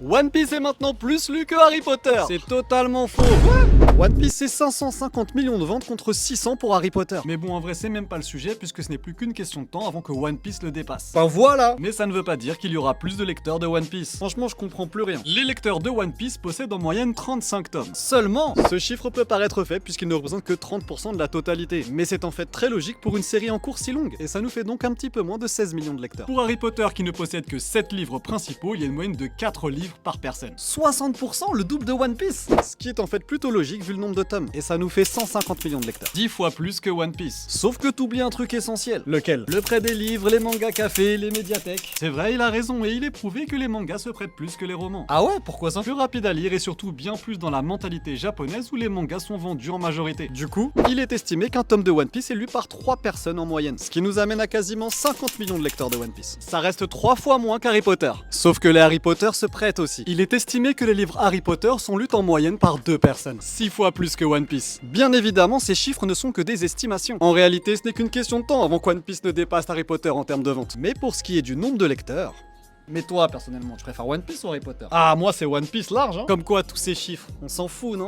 One Piece est maintenant plus lu que Harry Potter. C'est totalement faux. One Piece c'est 550 millions de ventes contre 600 pour Harry Potter. Mais bon, en vrai, c'est même pas le sujet puisque ce n'est plus qu'une question de temps avant que One Piece le dépasse. Ben voilà. Mais ça ne veut pas dire qu'il y aura plus de lecteurs de One Piece. Franchement, je comprends plus rien. Les lecteurs de One Piece possèdent en moyenne 35 tomes. Seulement, ce chiffre peut paraître fait puisqu'il ne représente que 30% de la totalité. Mais c'est en fait très logique pour une série en cours si longue. Et ça nous fait donc un petit peu moins de 16 millions de lecteurs. Pour Harry Potter qui ne possède que 7 livres principaux, il y a une moyenne de 4 livres par personne. 60%, le double de One Piece. Ce qui est en fait plutôt logique vu le nombre de tomes. Et ça nous fait 150 millions de lecteurs. 10 fois plus que One Piece. Sauf que t'oublies un truc essentiel. Lequel? Le prêt des livres, les mangas cafés, les médiathèques. C'est vrai, il a raison et il est prouvé que les mangas se prêtent plus que les romans. Ah ouais, pourquoi ça? Plus rapide à lire et surtout bien plus dans la mentalité japonaise où les mangas sont vendus en majorité. Du coup, il est estimé qu'un tome de One Piece est lu par 3 personnes en moyenne, ce qui nous amène à quasiment 50 millions de lecteurs de One Piece. Ça reste 3 fois moins qu'Harry Potter. Sauf que les Harry Potter se prêtent aussi. Il est estimé que les livres Harry Potter sont lus en moyenne par 2 personnes. 6 fois plus que One Piece. Bien évidemment, ces chiffres ne sont que des estimations. En réalité, ce n'est qu'une question de temps avant qu'One Piece ne dépasse Harry Potter en termes de vente. Mais pour ce qui est du nombre de lecteurs... Mais toi, personnellement, tu préfères One Piece ou Harry Potter? Ah, moi c'est One Piece large, hein. Comme quoi, tous ces chiffres, on s'en fout, non?